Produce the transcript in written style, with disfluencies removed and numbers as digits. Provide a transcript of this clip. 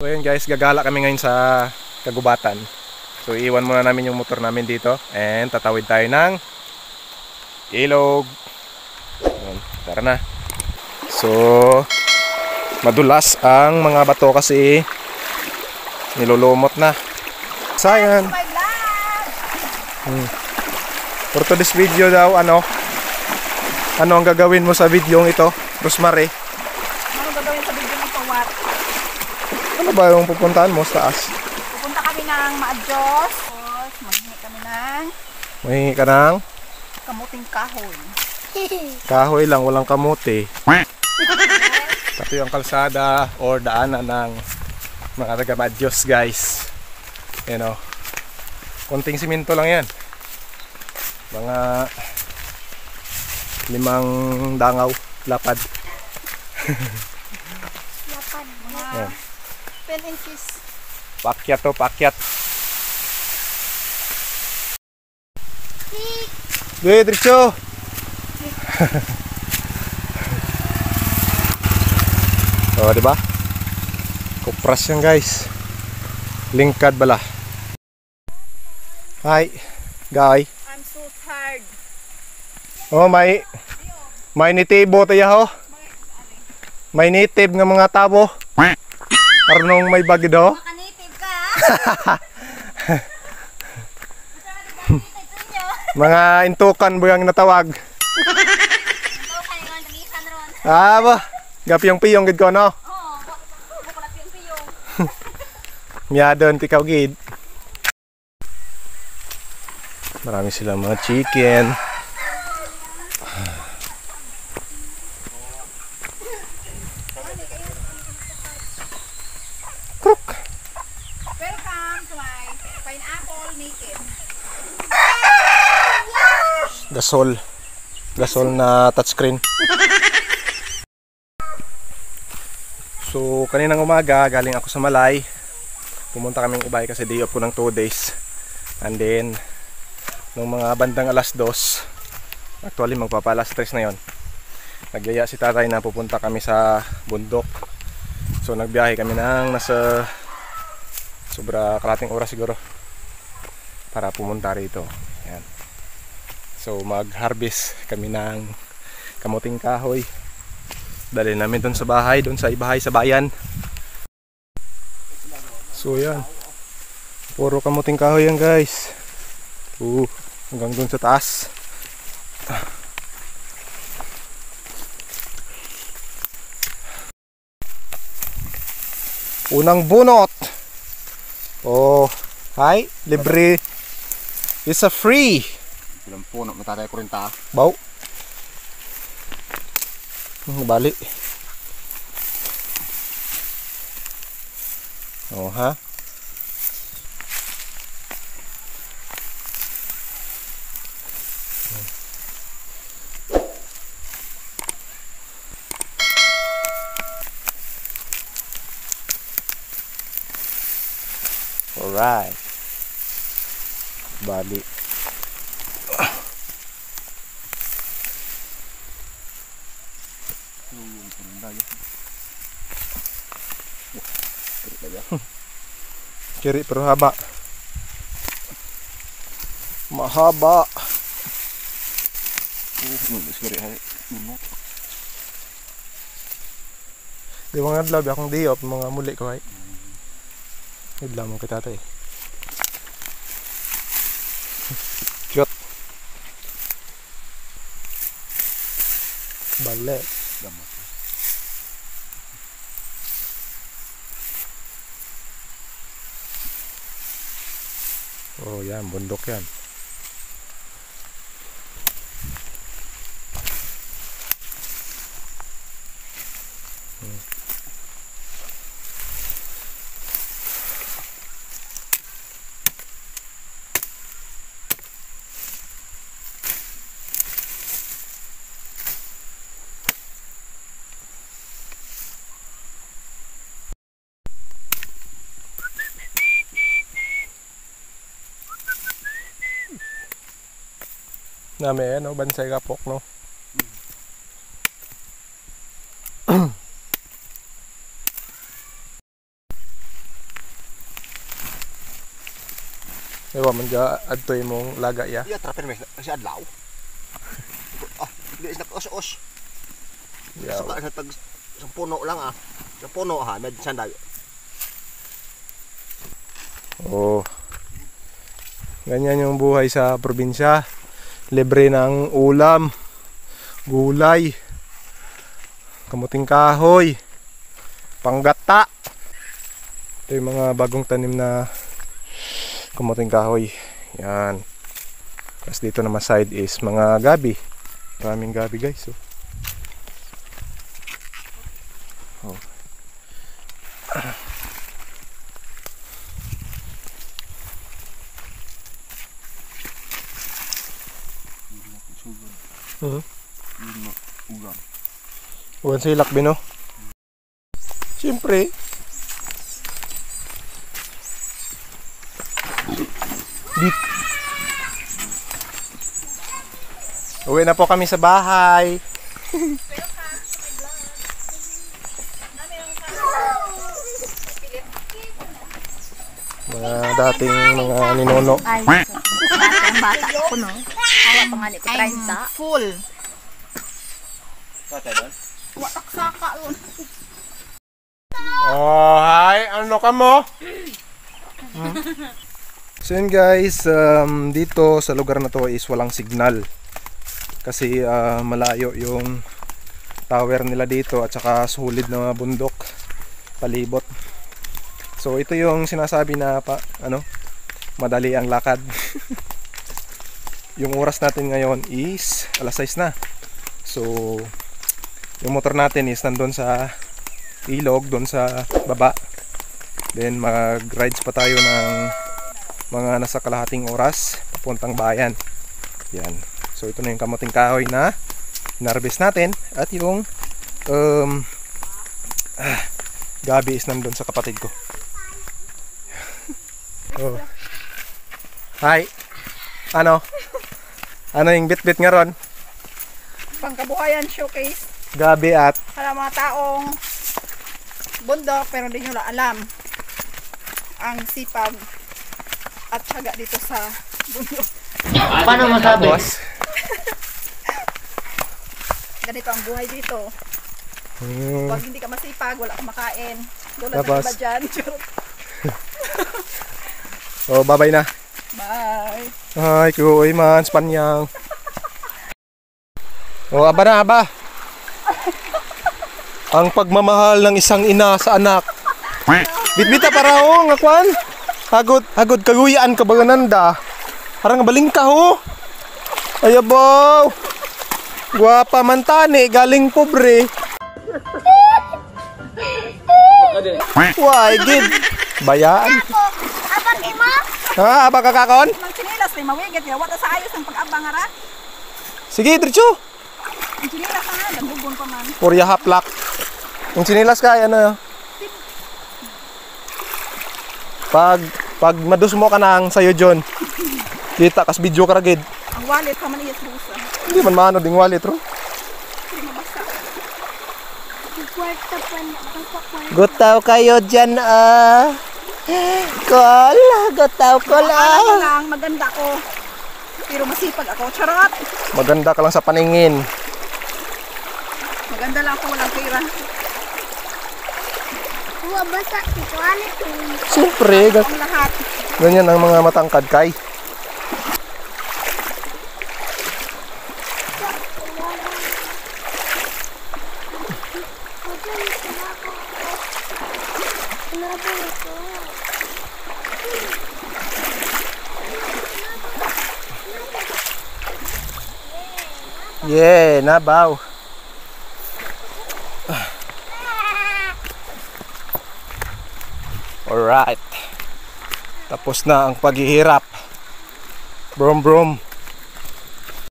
So yun guys, gagala kami ngayon sa kagubatan. So iiwan muna namin yung motor namin dito and tatawid tayo ng ilog. Yun, tara na. So madulas ang mga bato kasi nilulumot na. Sayang. For today's video daw, ano ang gagawin mo sa video ito, Rosemary? Ano gagawin sa video ng pawat? Ano ba yung pupuntahan mo sa taas? Pupunta kami ng Maadjos. Tapos maghingi kami ng Mahingi ka ng kamuting kahoy. kahoy lang, walang kamuti. Ito yung kalsada or daanan ng mga taga-Maadjos guys. You know, konting simento lang yan. Mga 5 dangaw, lapad. Lapad. Mga Yan. 10 inches. Pakyat to, pakyat. Wait, Richo! Oh, diba? Kupras yan guys. Lingkad bala. Hi, guy. I'm so tired. Oh, may nitibo tayo ho. May native nga mga tabo. Arnong may bagi do. Maka-native ka. Mga intukan mo yung natawag. Ah ba? Gapiyong-piyong gid ko no. Oo, bukulat yung piyong. Miyadon tikaw gid. Marami silang mga chicken. Kruk. Welcome to my pineapple naked. Gasol na touchscreen. So kaninang umaga galing ako sa Malay. Pumunta kaming Ubay kasi day off ko ng 2 days. And then nung mga bandang alas 2, actually magpapa alas 3 na yon, nagyaya si tatay na pupunta kami sa bundok. So nagbiyahe kami ng nasa sobra kalating oras siguro para pumunta rito. Yan. So mag-harvest kami ng kamuting kahoy. Dali namin doon sa bahay, doon sa ibahay sa bayan. So yan. Puro kamuting kahoy yan guys. Hanggang doon sa taas. Unang bunot. Oh, hi, libre. It's a free. Ilang puno matatay ko rin ta. Baw. Bali. Oh ha. Alright. Bali. Kiri pero haba. Mahaba. Di mga adlaw akong day off mga muli ko ay. Idla mo kita tay. Cute. Bale. Oh yan, bundok yan. Nami no bansay kapok no. Ewa man dya adtoy mong laga ya. Iya, trapin mo si adlaw. Hindi na os-os. Yeah. Sa puno lang Sa puno med sandag. Oh. Ganyan yung buhay sa probinsya. Libre ng ulam, gulay, kamuting kahoy, panggata. Ito yung mga bagong tanim na kamuting kahoy. Yan. Tapos dito naman side is mga gabi. Maraming gabi guys. Oh. Ulam. Buwan silak bino. Siyempre. Uwi na po kami sa bahay. Mga dating mga ninono. Ay, ang bata ko, no? Awa pa nga ni ko, 30. Full. Watak saka yun. Oh, hi! Ano ka mo? So yun guys, dito sa lugar na to is walang signal. Kasi malayo yung tower nila dito at saka sulit na bundok palibot. So ito yung sinasabi na madali ang lakad. Yung oras natin ngayon is alas 6 na. So yung motor natin is nandun sa ilog, doon sa baba. Then mag-rides pa tayo ng mga nasa kalahating oras papuntang bayan. Yan. So ito na yung kamuting kahoy na hinarvest natin. At yung gabi is nandun sa kapatid ko. Oh. Hi. Ano yung bit-bit nga ron? Pangkabuhayan showcase. Gabi at Para mga taong bundok pero hindi nyo alam ang sipag at syaga dito sa bundok. Paano masabi? boss. Ganito ang buhay dito. Pag hindi ka masipag, wala kang makain. Tulad ng Tapos? iba dyan. Oh, bye-bye na. Bye! Hi, kuy man, Spanyang. Oh, aba na, aba. Ang pagmamahal ng isang ina sa anak. Bitbita para ho, nga kwan. Hagod kaguyaan ka ba nanda? Parang baling ka ho. Ayabaw. Guwapa man tani, galing pobre. Why, gid. Bayaan. Abang ima! Ha, aba kakakon? Ang sinilas ni mawigit ya. Wala sa ayos ng pag-abang ara. Sige, diretso. Ang sinilas na nga, nagbubon pa man. Purya haplak. Yung sinilas ka, ano. Pag madusmo ka nang sayo John. Kita kas video ka ragid. Ang wallet pa man iya rusa. Hindi man maano ding wallet ro. Gutaw kayo dyan Kol, gutaw kol Alam lang, maganda ko. Pero masipag ako. Charot! Maganda ka lang sa paningin. Maganda lang ako, walang pera. Basa ito, ano ito? Siyempre, Ang lahat. ganyan ang mga matangkad kay. Yeah, nabaw. Alright. Tapos na ang paghihirap. Brom brom.